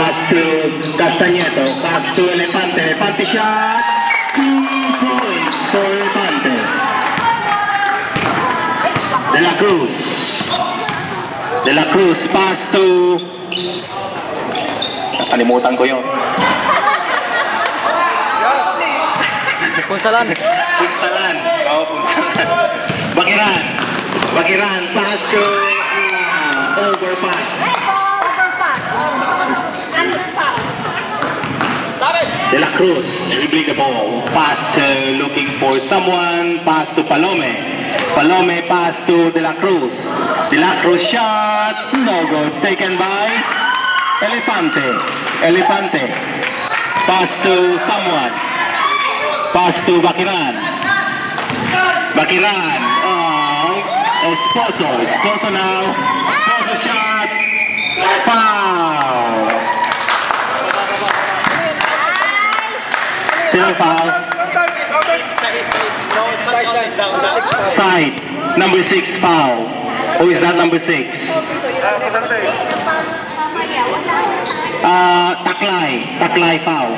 Pass to Castañeto. Pass to Elefante. Elefante shot. 2 points for Elefante. De la Cruz. De la Cruz. Pass to... Nakalimutan ko yun. Punsalan. Punsalan. Oo, Punsalan. Bakiran. Bakiran. Pass to... overpass. De la Cruz, dribbling the ball, pass looking for someone, pass to Palome. Palome pass to De La Cruz. De La Cruz shot, no good, taken by Elefante. Elefante, pass to someone, pass to Bakiran. Bakiran, Esposo, Esposo now, Esposo shot, foul. Still foul. Side. Number 6 foul. Who is that number 6? Taklay. Taklay foul.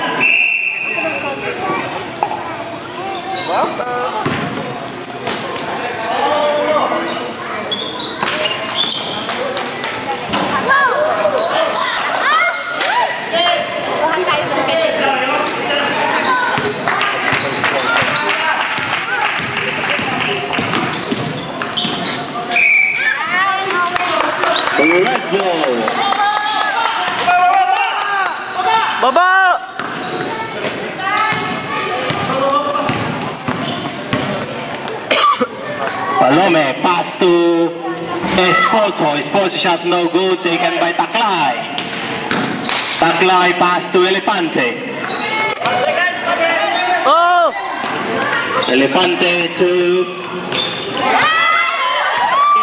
Red ball. Baba! Palome pass to Esposo. Esposo shot no good, taken by Taklay. Taklay pass to Elefante. Oh! Elefante to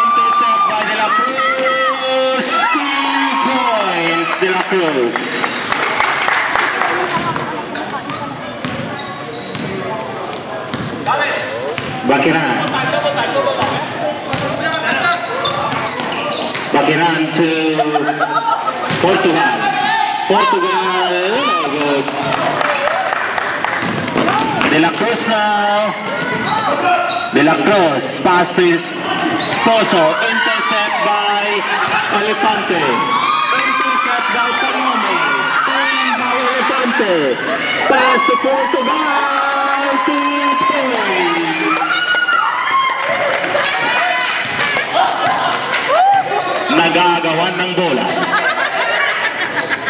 intercept by De La Cruz. 2 points, De La Cruz. Bakiran. Bakiran to Portugal. Portugal, no good. De La Cruz now. De La Cruz, pass to Esposo, intercept by Elefante. Intercept by Palome. By Elefante. Pass to Portugal. 2 points. Nagagawan ng bola.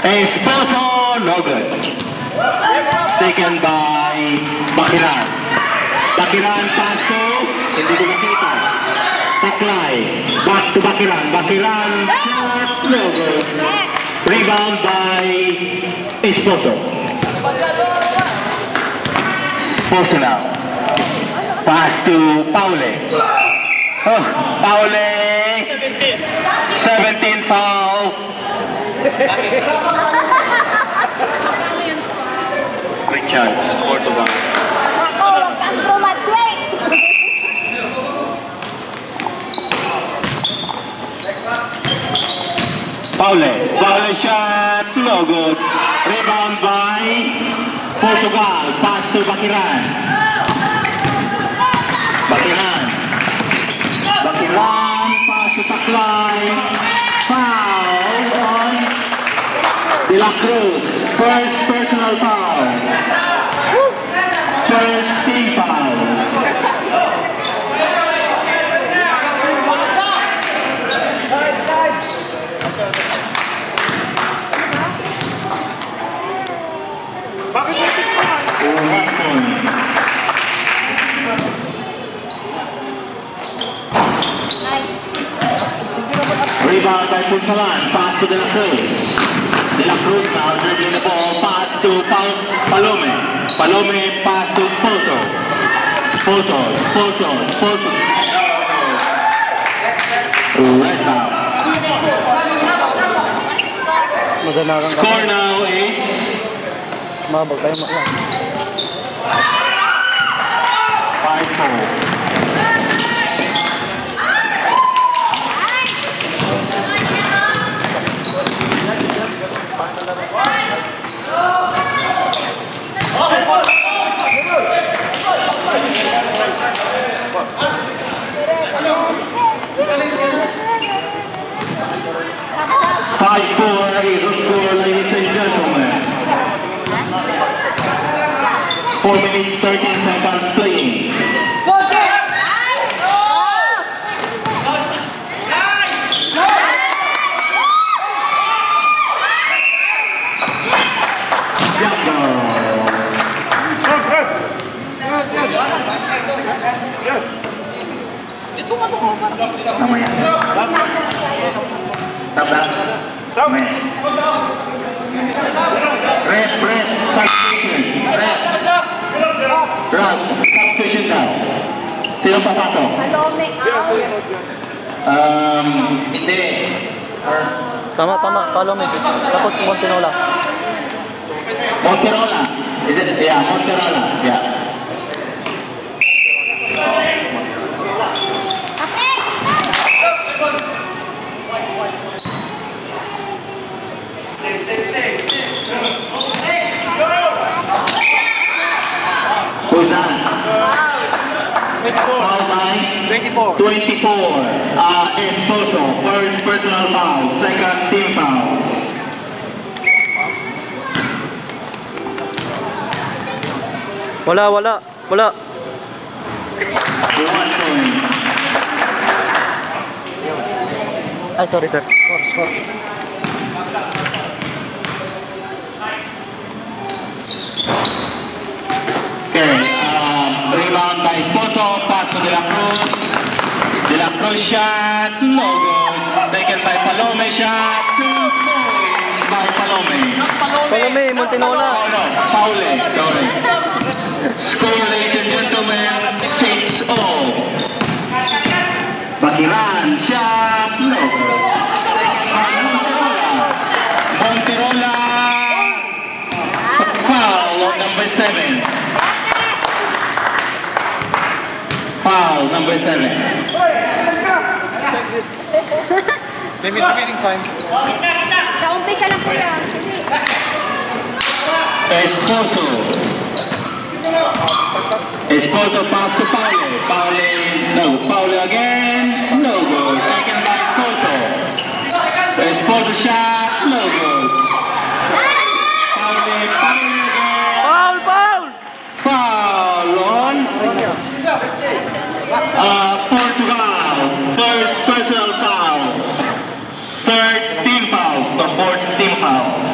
Esposo, no good. Taken by Bakiran. Bakiran pass to, hindi ko makita. Taklay, back to Bakiran. Bakiran, no good. Rebound by Esposo. Esposo now. Pass to Paule. Oh, Paule. 17 foul. Quick chance, Portugal. Paule shot, no good. Rebound by Portugal. Pass to Bakiran. Bakiran. Bakiran, pass to Taklay. Foul on De La Cruz. First personal foul. First team foul. Rebound by Punsalan, pass to De La Cruz. De La Cruz now dribbling the ball, pass to Palome. Palome pass to Esposo. Esposo. Red foul. Score now is... Mabag tayo maklan. 5-4. 4 minutes 13 seconds playing. Tama yan. Tabla. Tama yan. Red, substitution. Red. Substitution daw. Sino papasok? Palome out. Hindi. Tama, Palome. Tapos Montinola. Monterola. Is it? Yeah, Monterola. Yeah. Who's that? Foul by 24. Esposo. First personal foul. Second team foul. Wala. 1 point. Ay, sorry sir. Score. Okay, rebound by Esposo, pass to De La Cruz. De La Cruz shot, no good. Taken by Palome shot, 2 points by Palome. Palome, Montinola. Oh no, Paule, sorry. Score, ladies and gentlemen, 6-0. Bakiran shot, no good. Taken by Monterola. Foul on number 7. Foul number 7. Remaining time. Naumpisa lang po yan. Esposo pass to Paule. Paule again. No good. Taken by Esposo. Esposo shot. No good. Paule again. Foul! Foul on. Portugal. First personal foul. Third team fouls. The fourth team fouls.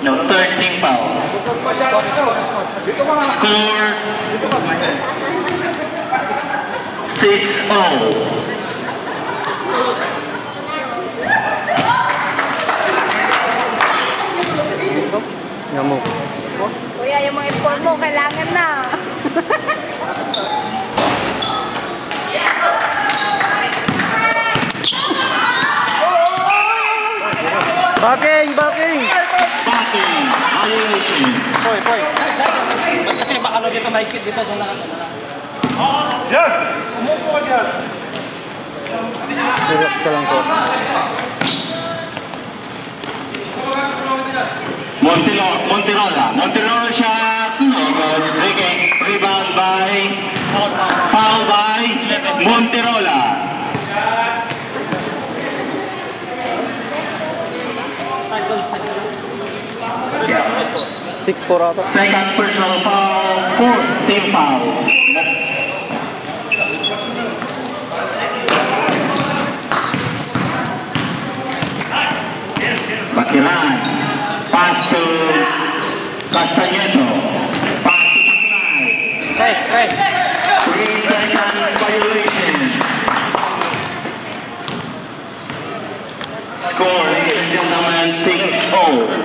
No, third team fouls. Score 6-0. Nyamuk. Kuya, yung mga inform mo, kailangan na. Backing! Backing. Violation. Poy. Kasi baka ano dito mahigpit dito doon lang. Yes! Umupo ka dyan. Relax ka lang po. Monterola shot, no good. Rebound by, foul by Monterola. Six 4 ata. Second personal foul, fourth team fouls. Bakiran, pass to Castañedo, pass to Taclay. Right. 3-second violation. Score, ladies and gentlemen, 6-0.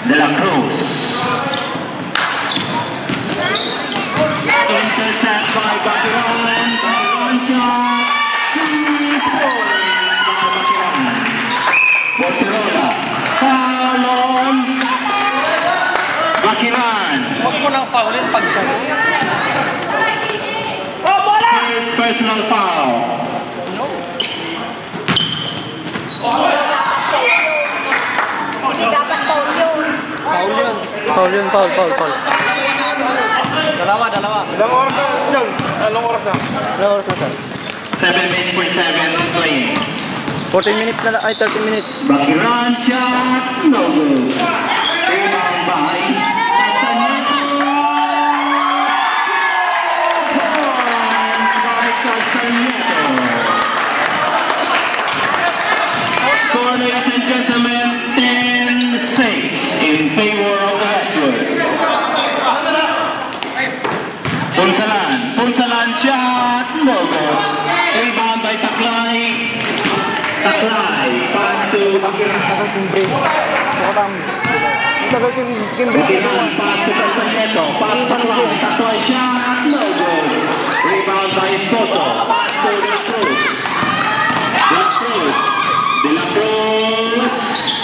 De La Cruz. Intercept by Bakiran. One shot. 2 points by Bakiran. Monterola. Foul on Bakiran. Huwag mo nang foulin pag First personal foul. Hindi dapat foul yun. foul yun. Foul. Dalawa. Ilang oras na? Ilang? Anong oras na? Ano oras na, sir? 7 minutes for 7 playing. 14 minutes na lang, ay 13 minutes. Bakiran shot, no good. Rebound by Castañeto. Points by Castañeto. Score, ladies and gentlemen, 10-6 in favor of the Westwood. Punsalan shot, no good. Rebound by Taklay. Pass to Bakiran. Bakiran, pass to Castañeto. Pass to Taklay. Taklay shot, no good. Rebound by Soto. Pass to De La Cruz.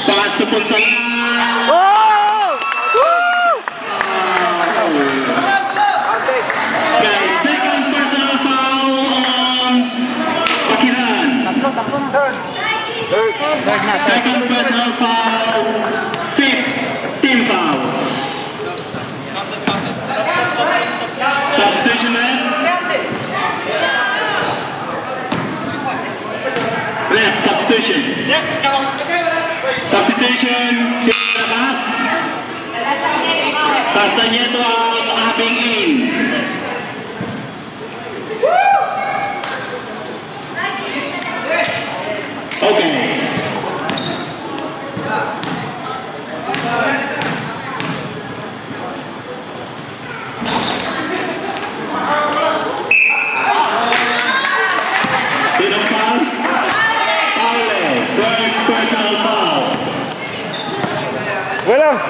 Pass to Punsalan. Oh! Guys, second personal foul on Bakiran. Second personal foul, fifth team fouls. Substitution man. Left substitution. Substitution, Labas. Castañeto out, Abing in. Okay. Didn't foul? Paule, first personal foul. Walang!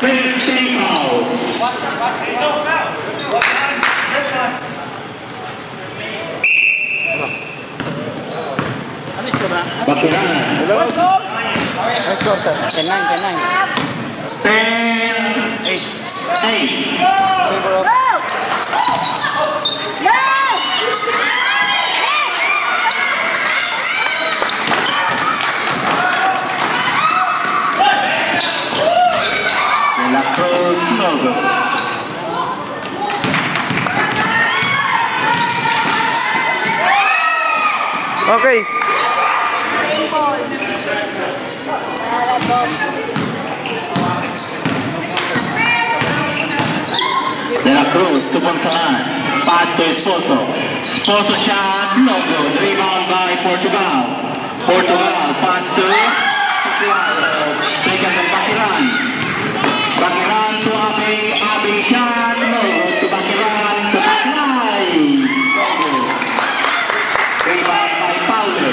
15 fouls. Bakiran. Nice score, sir. 10-9. 10-8. Favor of De La Cruz, no good. Okay. De La Cruz to Ponsalan. Pass to Esposo. Esposo shot, no good. Rebound by Portugal. Pass to taken by Bakiran. Bakiran to Abing shot, no good. To Bakiran to Taklay. No good. Rebound by Paule.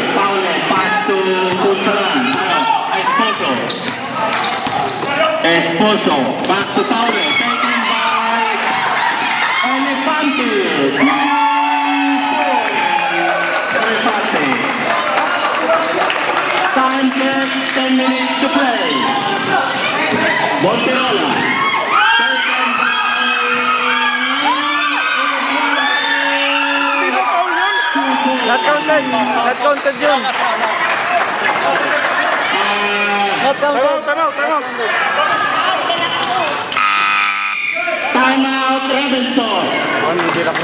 Pass to Ponsalan. Esposo. Back to Paule. Taken by Elefante. Elefante. Time check, 10 minutes to play. Monterola. Taken Not counted yun. Not counted. Time out, Ravenstor. Hindi lang.